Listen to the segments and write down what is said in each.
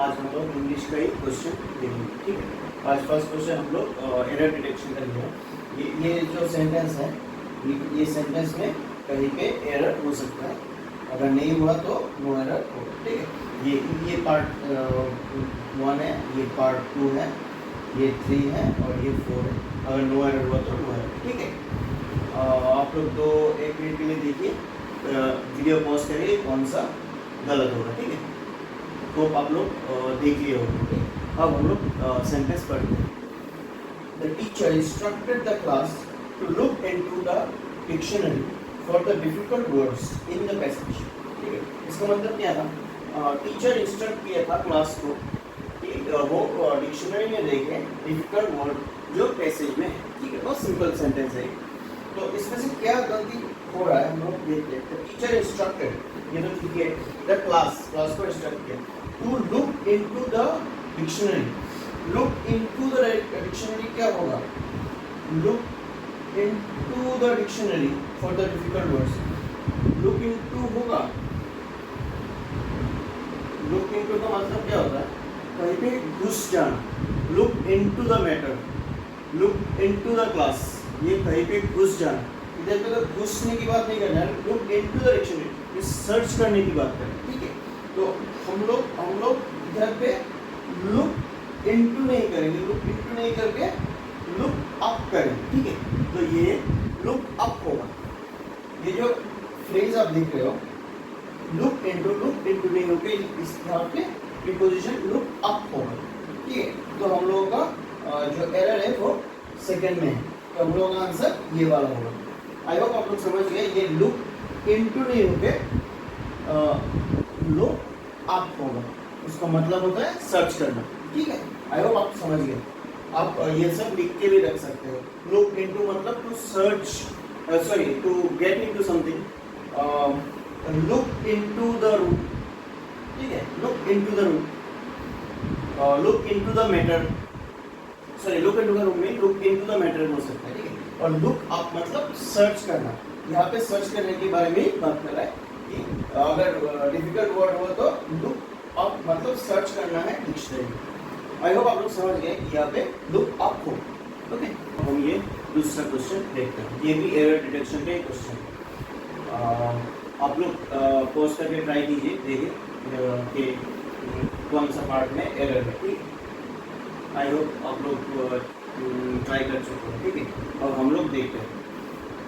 आज हम लोग इंग्लिश का ही क्वेश्चन देखेंगे, ठीक है। आज फर्स्ट क्वेश्चन हम लोग एरर डिटेक्शन का लिया। ये जो सेंटेंस है, ये सेंटेंस में कहीं पे एरर हो सकता है, अगर नहीं हुआ तो नो एरर होगा, ठीक है। ये पार्ट 1 है, ये पार्ट 2 है, ये 3 है और ये 4 है। अगर नो एरर हुआ तो नो एरर, ठीक है। आप लोग तो 1 मिनट के लिए देखिए, वीडियो पॉज करिए, कौन सा गलत होगा, ठीक है। तो आप लोग देख लिए होंगे। अब हम लोग सेंटेंस पढ़ते हैं। The teacher instructed the class to look into the dictionary for the difficult words in the passage, ठीक है। इसका मतलब क्या था, टीचर इंस्ट्रक्ट किया था क्लास को कि वो डिक्शनरी में देखें डिफिकल्ट वर्ड जो पैसेज में है, ठीक है। बहुत सिंपल सेंटेंस है। तो इसमें से क्या गलती हो रहा है हम लोग देखते हैं। टीचर इंस्ट्रक्टेड, ये तो ठीक है, द क्लास को इंस्ट्रक्ट किया to look into the dictionary. Look into the dictionary क्या होगा, look into the dictionary for the difficult words. Look into होगा, लुक इनटू का मतलब क्या होता है, कहीं पे घुस जाना। Look into the matter, look into the class, ये कहीं पे घुस जाना। इधर पे तो घुसने की बात नहीं करना है, लुक इनटू द डिक्शनरी, ये सर्च करने की बात करें, ठीक है। तो हम लोग इधर पे लुक इनटू नहीं करेंगे, लुक इनटू नहीं करके लुक अप करेंगे, ठीक है। तो ये लुक अप होगा। ये जो फ्रेज आप देख रहे हो, लुक इनटू नहीं होके इस यहाँ पे प्रीपोजिशन लुक अप होगा, ठीक है। तो हम लोगों का जो एरर है वो सेकंड में है, तो हम लोगों का आंसर ये वाला होगा। आई होप आप लोग समझ गए, ये लुक इनटू नहीं होके लुक अप होगा। उसका मतलब होता है सर्च करना, ठीक है। आई होप आप समझ गए। आप ये सब लिख के भी रख सकते हो। लुक इनटू मतलब to search, sorry to get into something. Look into the room, ठीक है। Look into the room, look into the matter, sorry look into the room में लुक इनटू द मैटर हो सकता है, ठीक है। और लुक अप मतलब सर्च करना। यहाँ पे सर्च करने के बारे में बात कर रहा है कि अगर डिफिकल्ट वर्ड हो तो लुक अप मतलब सर्च करना है डिक्शनरी। आई होप आप लोग समझ गए कि यहाँ पे लुक अप हो, ओके। हम ये दूसरा क्वेश्चन देखते हैं। ये भी एरर डिटेक्शन का एक क्वेश्चन है। आप लोग पॉज करके ट्राई कीजिए, देखिए कि कौन सा पार्ट में एरर है, ठीक है। आई होप आप लोग ट्राई कर चुके हैं, ठीक है। अब हम लोग देखते हैं।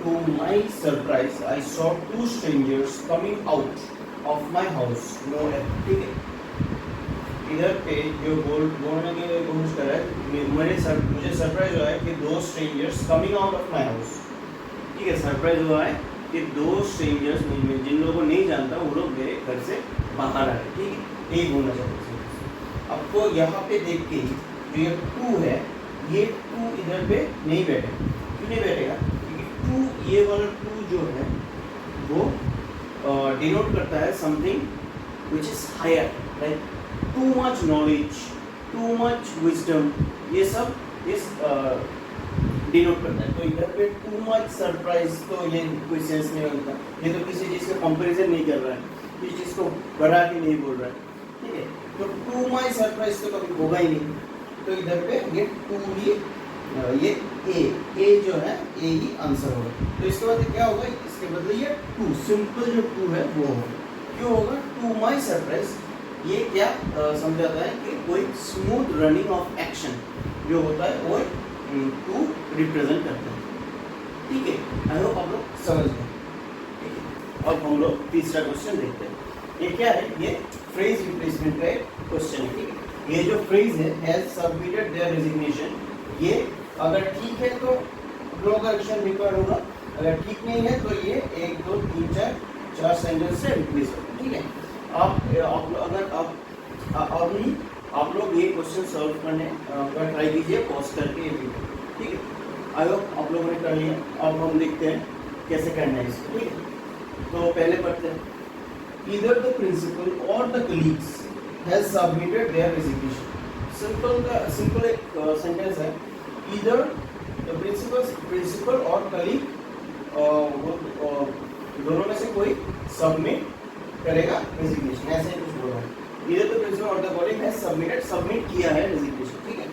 To my surprise I saw 2 strangers coming out of my house, no error, ठीक है। इधर पे जो बोलने की कोशिश कर रहा है, मुझे सरप्राइज हुआ है कि 2 strangers coming out of my house, ठीक है। सरप्राइज हुआ है कि 2 strangers, जिन लोगों को नहीं जानता वो लोग मेरे घर से बाहर आए, ठीक है। यही बोलना चाहते हैं। आपको यहाँ पे देख के जो ये 2 है, ये 2 इधर पे नहीं बैठे। क्यों नहीं बैठेगा, क्योंकि 2, ये वाला 2 जो है वो डिनोट करता है something which is higher, like too much knowledge, too much wisdom, ये सब इस डिनोट करता है। तो इधर पे टू मच सरप्राइज, तो ये कोई सेंस नहीं बनता। ये तो किसी चीज़ का कंपैरिजन नहीं कर रहा है, किसी चीज़ को बढ़ा के नहीं बोल रहा है, ठीक है। तो टू माई सरप्राइज तो कभी होगा ही नहीं। तो इधर पे ये 2 ही, ये ए जो है ए ही आंसर होगा। तो इसके बाद क्या होगा, इसके बदले ये 2 सिंपल जो 2 है वो होगा। क्यों होगा, टू माई सरप्राइज, ये क्या समझाता है कि कोई स्मूथ रनिंग ऑफ एक्शन जो होता है वो 2 रिप्रेजेंट करता है, ठीक है। आई होप आप लोग समझ गए, ठीक है। अब हम लोग तीसरा क्वेश्चन देखते हैं। ये क्या है, ये फ्रेज रिप्लेसमेंट का एक क्वेश्चन है, ठीक है। ये जो फ्रेज है, हैज सबमिटेड देयर रेजिग्नेशन, ये अगर ठीक है तो नो करेक्शन रिक्वायर्ड होगा, अगर ठीक नहीं है तो ये 1 2 3 4 सेंटेंस से रिप्लेस होगा, ठीक है। अभी आप लोग ये क्वेश्चन सॉल्व करने का ट्राई कीजिए पॉज करके ये वीडियो, ठीक है। आई होप आप लोगों ने कर लिया। अब हम देखते हैं कैसे करना है इसको, ठीक है। तो पहले पढ़ते हैं। ईदर द प्रिंसिपल और the colleagues has submitted their resignation. Simple एक सेंटेंस है। Either the principal और colleague दोनों में से कोई सबमिट करेगा रेजिग्नेशन, ऐसे कुछ बोल रहा है। इधर तो principle of the college has submitted, submit किया है रेजिग्नेशन, ठीक है।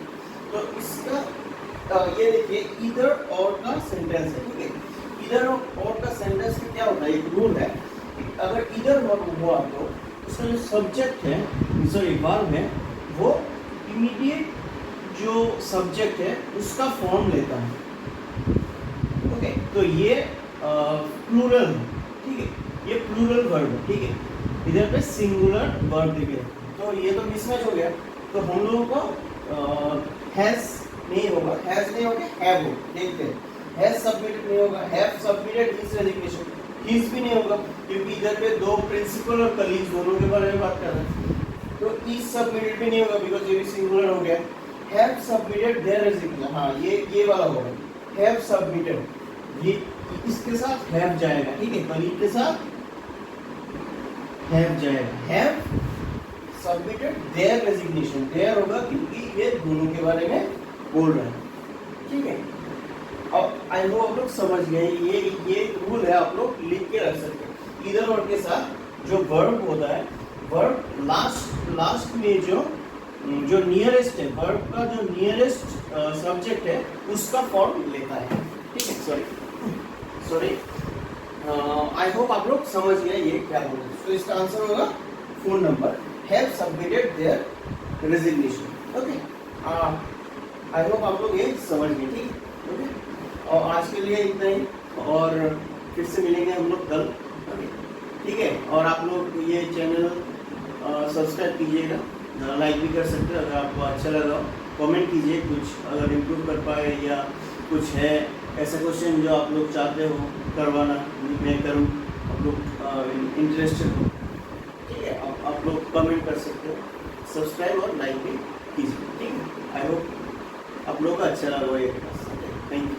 तो इसका ये देखिए इधर और का सेंटेंस है, ठीक है। इधर और का सेंटेंस में क्या होता है, एक रूल है कि अगर इधर वर्ब हुआ तो उसका जो सब्जेक्ट है, सॉरी वर्ब है, वो इमीडिएट जो सब्जेक्ट है उसका फॉर्म लेता है, ओके। तो ये प्लूरल है, ठीक है, ये प्लूरल वर्ब है, ठीक है। इधर पे सिंगुलर वर्ब दिखे, तो ये तो मिसमैच हो गया। तो हम लोगों को हैज नहीं होगा, हैज नहीं होगा, हैव हो, देखते हैं। हैज सबमिटेड नहीं होगा, have submitted his resignation, his भी नहीं होगा क्योंकि इधर पे दो प्रिंसिपल और कलीग दोनों के बारे में बात कर रहे हैं। तो इज सबमिटेड भी नहीं होगा बिकॉज़ ये भी सिंगुलर हो गया। हैव सबमिटेड देयर रेजिग्नेशन, हाँ ये वाला होगा, हैव सबमिटेड, ये इसके साथ हैव जाएगा, ठीक है, कलीग के साथ हैव जाएगा। Have submitted their resignation, their होगा क्योंकि ये दोनों के बारे में बोल रहे हैं, ठीक है। अब आई होप आप लोग समझ गए, ये रूल है, आप लोग लिख के रख सकते हैं। इधर और के साथ जो वर्ब होता है, वर्ब लास्ट में जो नियरेस्ट है, वर्ब का जो नियरेस्ट सब्जेक्ट है उसका फॉर्म लेता है, ठीक है। सॉरी आई होप आप लोग समझ गए ये क्या बोल रहे हैं। तो इसका आंसर होगा phone number, have submitted their resignation, okay. I hope आप लोग ये समझ गए, ठीक है, ओके। और आज के लिए इतना ही, और फिर से मिलेंगे हम लोग कल, ओके, ठीक है। और आप लोग ये चैनल सब्सक्राइब कीजिएगा, लाइक भी कर सकते हैं अगर आपको अच्छा लगा, कमेंट कीजिए कुछ अगर इम्प्रूव कर पाए, या कुछ है ऐसा क्वेश्चन जो आप लोग चाहते हो करवाना, मैं करूँ, आप लोग इंटरेस्टेड हो, ठीक है, आप लोग कमेंट कर सकते हो, सब्सक्राइब और लाइक भी कीजिए, ठीक है। आई होप आप लोग का अच्छा लगा ये क्लास, थैंक यू।